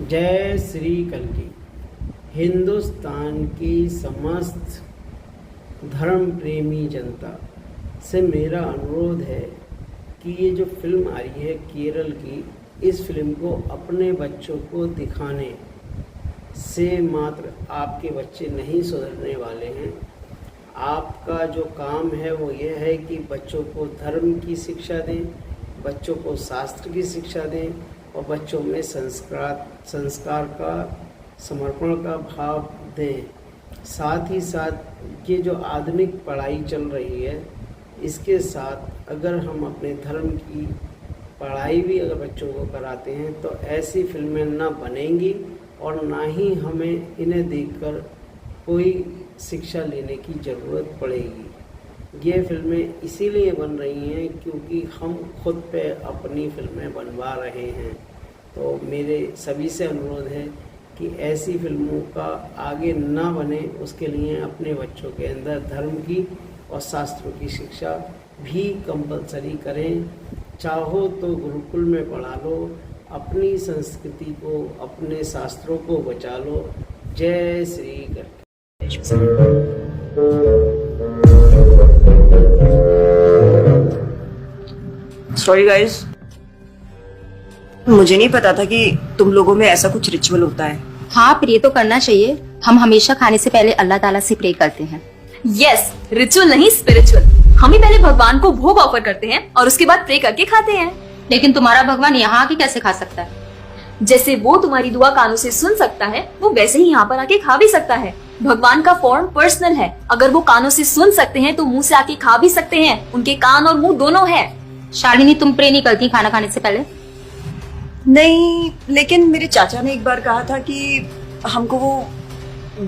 जय श्री कल्कि। हिंदुस्तान की समस्त धर्म प्रेमी जनता से मेरा अनुरोध है कि ये जो फिल्म आ रही है केरल की, इस फिल्म को अपने बच्चों को दिखाने से मात्र आपके बच्चे नहीं सुधरने वाले हैं। आपका जो काम है वो ये है कि बच्चों को धर्म की शिक्षा दें, बच्चों को शास्त्र की शिक्षा दें और बच्चों में संस्कार का, समर्पण का भाव दें। साथ ही साथ ये जो आधुनिक पढ़ाई चल रही है, इसके साथ अगर हम अपने धर्म की पढ़ाई भी अगर बच्चों को कराते हैं तो ऐसी फिल्में ना बनेंगी और ना ही हमें इन्हें देखकर कोई शिक्षा लेने की ज़रूरत पड़ेगी। ये फिल्में इसीलिए बन रही हैं क्योंकि हम खुद पे अपनी फिल्में बनवा रहे हैं। तो मेरे सभी से अनुरोध है कि ऐसी फिल्मों का आगे ना बने, उसके लिए अपने बच्चों के अंदर धर्म की और शास्त्रों की शिक्षा भी कंपलसरी करें। चाहो तो गुरुकुल में पढ़ा लो, अपनी संस्कृति को, अपने शास्त्रों को बचा लो। जय श्री कृष्ण। सॉरी गाइस, मुझे नहीं पता था कि तुम लोगों में ऐसा कुछ रिचुअल होता है। हाँ, प्रे तो करना चाहिए। हम हमेशा खाने से पहले अल्लाह ताला से प्रे करते हैं। यस, रिचुअल नहीं स्पिरिचुअल। हम ही पहले भगवान को भोग ऑफर करते हैं और उसके बाद प्रे करके खाते हैं। लेकिन तुम्हारा भगवान यहाँ आके कैसे खा सकता है? जैसे वो तुम्हारी दुआ कानों से सुन सकता है, वो वैसे ही यहाँ पर आके खा भी सकता है। भगवान का फॉर्म पर्सनल है। अगर वो कानों से सुन सकते हैं तो मुंह से आके खा भी सकते हैं। उनके कान और मुंह दोनों है। शालिनी, तुम प्रे नहीं करती खाना खाने से पहले? नहीं, लेकिन मेरे चाचा ने एक बार कहा था कि हमको वो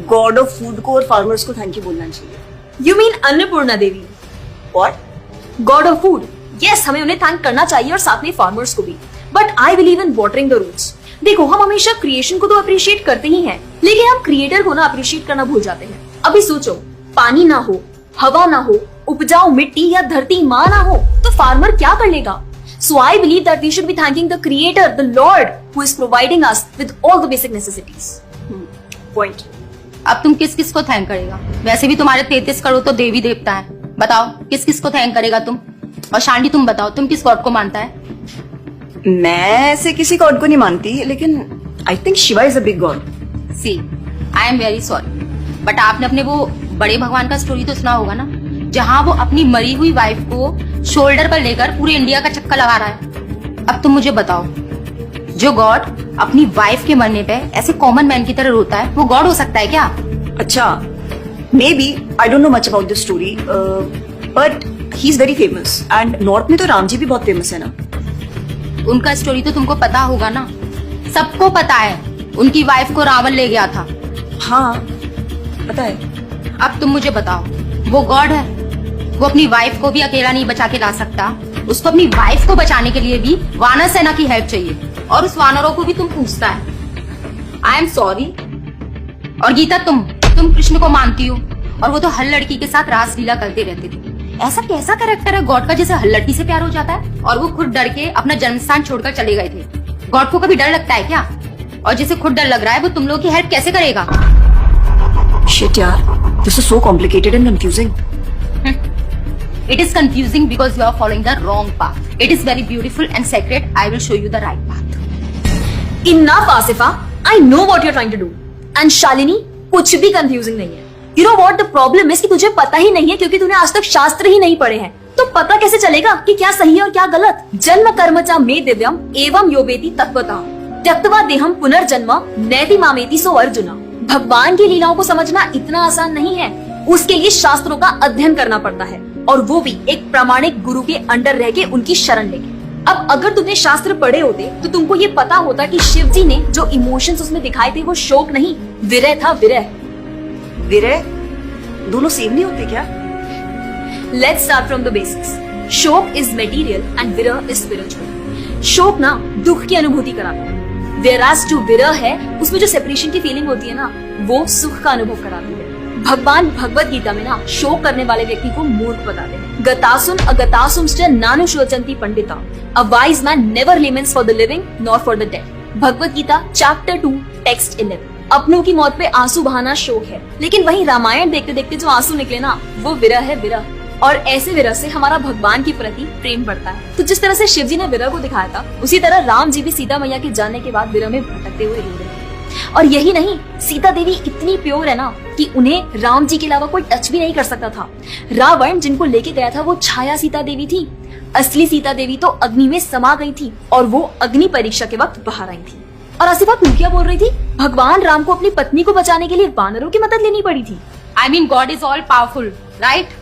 गॉड ऑफ फूड को और फार्मर्स को थैंक यू बोलना चाहिए। You mean Annapurna Devi? What? God of food. Yes, हमें उन्हें थैंक करना चाहिए और साथ में फार्मर्स को भी। But I believe in watering the roots. देखो, हम हमेशा क्रिएशन को तो अप्रिशिएट करते ही हैं, लेकिन हम क्रिएटर को ना अप्रिशिएट करना भूल जाते हैं। अभी सोचो, पानी ना हो, हवा ना हो, उपजाऊ मिट्टी या धरती माँ ना हो तो फार्मर क्या कर लेगा? So I believe that we should be thanking the Creator, the Lord, who is providing us with all the basic necessities. Point. अब तुम किस किस को थैंक करेगा? वैसे भी तुम्हारे 33 करोड़ तो देवी देवता है। बताओ किस किस को थैंक करेगा तुम? और शांडी, तुम बताओ, तुम किस गॉड को मानता है? मैं ऐसे किसी गॉड को नहीं मानती, लेकिन I think Shiva is a big god. See, I am very sorry, but आपने अपने वो बड़े भगवान का स्टोरी तो सुना होगा ना, जहाँ वो अपनी मरी हुई वाइफ को शोल्डर पर लेकर पूरे इंडिया का चक्कर लगा रहा है। अब तुम मुझे बताओ, जो गॉड अपनी वाइफ के मरने पे ऐसे कॉमन मैन की तरह रोता है, वो गॉड हो सकता है क्या? अच्छा, may be, I don't know much about this story, but he is very famous and north में तो राम जी भी बहुत फेमस है ना। उनका स्टोरी तो तुमको पता होगा ना, सबको पता है। उनकी वाइफ को रावण ले गया था। हाँ, पता है। अब तुम मुझे बताओ, वो गॉड है? वो अपनी वाइफ को भी अकेला नहीं बचा के ला सकता। उसको अपनी वाइफ को बचाने के लिए भी वानर सेना की हेल्प चाहिए, और उस वानरों को भी तुम पूछता है। I am sorry. और गीता, तुम कृष्ण को मानती हो, और वो तो हर लड़की के साथ रासलीला करते रहते थे। ऐसा कैसा कैरेक्टर है गॉड का जिसे हर लड़की से प्यार हो जाता है? और वो खुद डर के अपना जन्मस्थान छोड़कर चले गए थे। गॉड को कभी डर लगता है क्या? और जिसे खुद डर लग रहा है वो तुम लोग की हेल्प कैसे करेगा? शिट यार, this is so complicated and confusing. It is confusing because you are following the wrong path. It is very beautiful and sacred. I will show you the right path. Enough, Asifa. I know what you're trying to do. And Shalini, कुछ भी confusing नहीं है। You know what the problem is कि तुझे पता ही नहीं है क्योंकि तूने आज तक शास्त्र ही नहीं पढ़े हैं। तो पता कैसे चलेगा कि क्या सही है और क्या गलत? जन्म कर्म च मे दिव्यम एवं योवेति तत्वतः त्यक्त्वा देहम पुनर्जन्म नैति मामेति सो अर्जुना। भगवान की लीलाओं को समझना इतना आसान नहीं है। उसके लिए शास्त्रों का अध्ययन करना पड़ता है, और वो भी एक प्रामाणिक गुरु के अंडर रह के उनकी शरण लेके। अब अगर तुमने शास्त्र पढ़े होते तो तुमको ये पता होता कि शिव जी ने जो इमोशंस उसमें दिखाए थे वो शोक नहीं, विरह था। विरह विरह दोनों सेम नहीं होते क्या? Let's start from the basics. शोक इज मटेरियल एंड विरह इज स्पिरिचुअल। शोक ना दुख की अनुभूति कराता है, whereas जो विरह है उसमें जो सेपरेशन की फीलिंग होती है ना, वो सुख का अनुभव कराती है। भगवान भगवत गीता में ना शोक करने वाले व्यक्ति को मूर्ख बताते हैं। गतासुम अगतासुम नानु शोचंती Pandita. A wise man never laments for the living nor for the dead, Bhagavad Gita chapter 2 text 11, अपनों की मौत पे आंसू बहाना शोक है, लेकिन वहीं रामायण देखते देखते जो आंसू निकले ना, वो विरह है विरह। और ऐसे विरह से हमारा भगवान के प्रति प्रेम बढ़ता है। तो जिस तरह से शिव जी ने विरह को दिखाया था, उसी तरह राम जी भी सीता मैया के जाने के बाद विरह में भटकते हुए रो रहे थे। और यही नहीं, सीता देवी इतनी प्योर है ना कि उन्हें राम जी के अलावा कोई टच भी नहीं कर सकता था। रावण जिनको लेके गया था वो छाया सीता देवी थी, असली सीता देवी तो अग्नि में समा गई थी और वो अग्नि परीक्षा के वक्त बाहर आई थी। और आसिफा तू क्या बोल रही थी? भगवान राम को अपनी पत्नी को बचाने के लिए वानरों की मदद लेनी पड़ी थी। I mean, God is all powerful, right?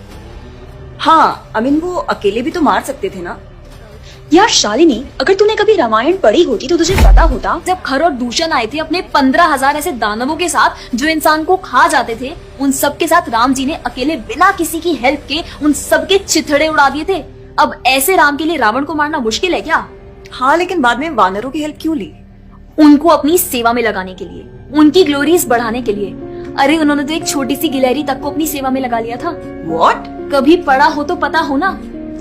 हाँ, वो अकेले भी तो मार सकते थे ना। यार शालिनी, अगर तूने कभी रामायण पढ़ी होती तो तुझे पता होता, जब खर और दूषण आए थे अपने 15,000 ऐसे दानवों के साथ जो इंसान को खा जाते थे, उन सब के साथ राम जी ने अकेले बिना किसी की हेल्प के उन सब के चिथड़े उड़ा दिए थे। अब ऐसे राम के लिए रावण को मारना मुश्किल है क्या? हाँ, लेकिन बाद में वानरों की हेल्प क्यों ली? उनको अपनी सेवा में लगाने के लिए, उनकी ग्लोरीज बढ़ाने के लिए। अरे उन्होंने तो एक छोटी सी गिलहरी तक को अपनी सेवा में लगा लिया था। What? कभी पढ़ा हो तो पता हो ना।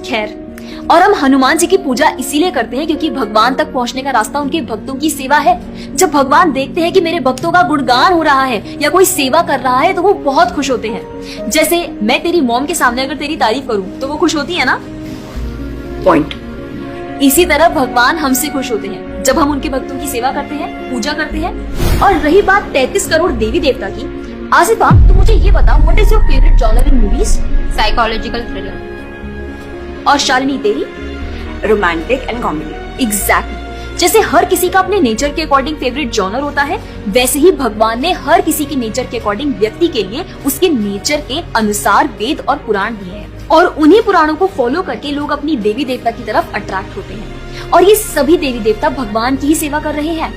खैर, और हम हनुमान जी की पूजा इसीलिए करते हैं क्योंकि भगवान तक पहुंचने का रास्ता उनके भक्तों की सेवा है। जब भगवान देखते हैं कि मेरे भक्तों का गुणगान हो रहा है या कोई सेवा कर रहा है तो वो बहुत खुश होते हैं। जैसे मैं तेरी मॉम के सामने अगर तेरी तारीफ करूं तो वो खुश होती है ना। पॉइंट। इसी तरह भगवान हमसे खुश होते हैं जब हम उनके भक्तों की सेवा करते हैं, पूजा करते हैं। और रही बात 33 करोड़ देवी देवता की, आसिफा तो मुझे ये बता, what is your favourite genre in movies? Psychological thriller. और शालिनी तेरी? Romantic and comedy. एग्जैक्टली। जैसे हर किसी का अपने नेचर के अकॉर्डिंग फेवरेट जॉनर होता है, वैसे ही भगवान ने हर किसी के नेचर के अकॉर्डिंग व्यक्ति के लिए उसके नेचर के अनुसार वेद और पुराण दिए हैं। और उन्हीं पुराणों को फॉलो करके लोग अपनी देवी देवता की तरफ अट्रैक्ट होते हैं। और ये सभी देवी देवता भगवान की ही सेवा कर रहे हैं।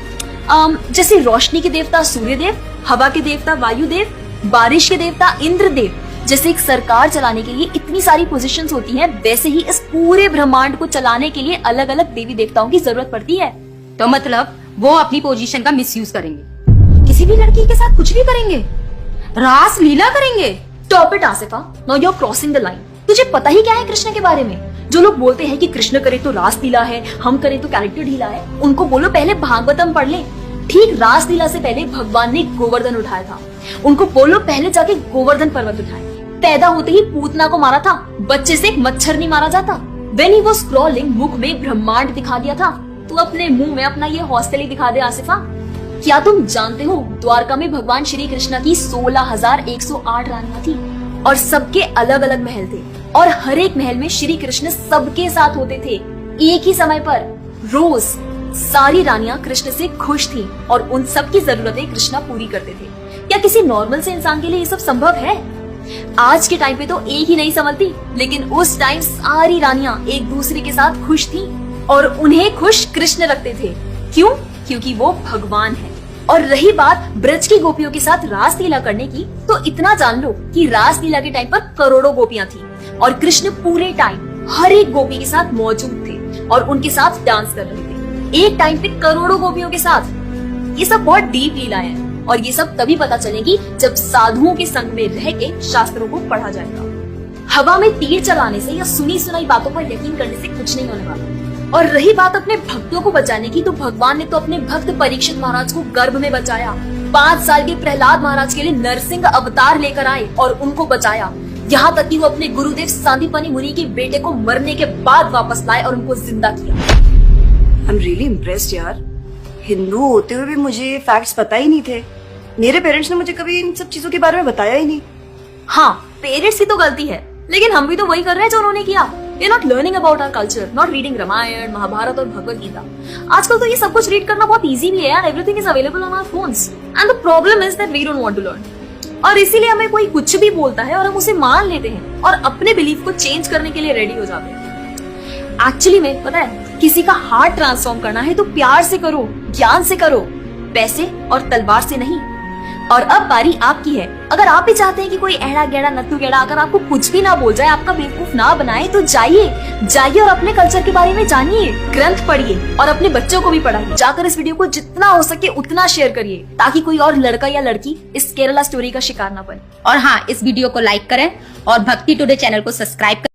जैसे रोशनी के देवता सूर्यदेव, हवा के देवता वायुदेव, बारिश के देवता इंद्रदेव। जैसे एक सरकार चलाने के लिए इतनी सारी पोजीशंस होती हैं, वैसे ही इस पूरे ब्रह्मांड को चलाने के लिए अलग अलग देवी देवताओं की जरूरत पड़ती है। तो मतलब वो अपनी पोजीशन का मिसयूज करेंगे, किसी भी लड़की के साथ कुछ भी करेंगे, रास लीला करेंगे। Stop it Asifa, now you are crossing the line. तुझे पता ही क्या है कृष्ण के बारे में? जो लोग बोलते हैं कि कृष्ण करे तो रास लीला है, हम करें तो कैरेक्टर ढीला है, उनको बोलो पहले भागवतम पढ़ ले। ठीक रास लीला से पहले भगवान ने गोवर्धन उठाया था। उनको बोलो पहले जाके गोवर्धन पर्वत उठाए। पैदा होते ही पूतना को मारा था, बच्चे से एक मच्छर नहीं मारा जाता। When he was crawling, मुख में ब्रह्मांड दिखा दिया था। तू अपने मुंह में अपना ये हॉस्टल ही दिखा दे आसिफा। क्या तुम जानते हो द्वारका में भगवान श्री कृष्ण की 16,108 रानियां थी और सबके अलग अलग महल थे और हर एक महल में श्री कृष्ण सबके साथ होते थे एक ही समय पर। रोज सारी रानियां कृष्ण से खुश थी और उन सब की जरूरतें कृष्ण पूरी करते थे। क्या किसी नॉर्मल से इंसान के लिए ये सब संभव है? आज के टाइम पे तो एक ही नहीं संभलती, लेकिन उस टाइम सारी रानियां एक दूसरे के साथ खुश थी और उन्हें खुश कृष्ण रखते थे। क्यों? क्योंकि वो भगवान है। और रही बात ब्रज की गोपियों के साथ रास लीला करने की, तो इतना जान लो कि रास लीला के टाइम पर करोड़ों गोपियां थी और कृष्ण पूरे टाइम हर एक गोपी के साथ मौजूद थे और उनके साथ डांस कर रहे थे एक टाइम पे करोड़ों गोपियों के साथ। ये सब बहुत डीप लीला है और ये सब तभी पता चलेगी जब साधुओं के संग में रह के शास्त्रों को पढ़ा जाएगा। हवा में तीर चलाने से या सुनी सुनाई बातों पर यकीन करने से कुछ नहीं होने वाला। और रही बात अपने भक्तों को बचाने की, तो भगवान ने तो अपने भक्त परीक्षित महाराज को गर्भ में बचाया। 5 साल के प्रहलाद महाराज के लिए नरसिंह अवतार लेकर आए और उनको बचाया। यहाँ तक कि वो अपने गुरुदेव सांदीपनि मुनि के बेटे को मरने के बाद वापस लाए और उनको जिंदा किया। आई एम रियली इम्प्रेस्ड यार। हिंदू होते हुए भी मुझे फैक्ट्स पता ही नहीं थे। मेरे पेरेंट्स ने मुझे कभी इन सब चीजों के बारे में बताया ही नहीं। हाँ, पेरेंट्स की तो गलती है, लेकिन हम भी तो वही कर रहे हैं जो उन्होंने किया। We are not learning about our culture, not reading Ramayan, Mahabharat और भगवत गीता। आजकल तो ये सब कुछ रीड करना बहुत इजी भी है यार। Everything is available on our phones. And the problem is that we don't want to learn. और इसीलिए हमें कोई कुछ भी बोलता है और हम उसे मान लेते हैं और अपने बिलीफ को चेंज करने के लिए रेडी हो जाते हैं। एक्चुअली में पता है, किसी का हार्ट ट्रांसफॉर्म करना है तो प्यार से करो, ज्ञान से करो, पैसे और तलवार से नहीं। और अब बारी आपकी है। अगर आप भी चाहते हैं कि कोई एड़ा गेड़ा नत्थु गेड़ा अगर आपको कुछ भी ना बोल जाए, आपका बेवकूफ ना बनाए, तो जाइए और अपने कल्चर के बारे में जानिए, ग्रंथ पढ़िए और अपने बच्चों को भी पढ़ाइए। जाकर इस वीडियो को जितना हो सके उतना शेयर करिए ताकि कोई और लड़का या लड़की इस केरला स्टोरी का शिकार ना बने। और हाँ, इस वीडियो को लाइक करें और भक्ति टुडे चैनल को सब्सक्राइब करें।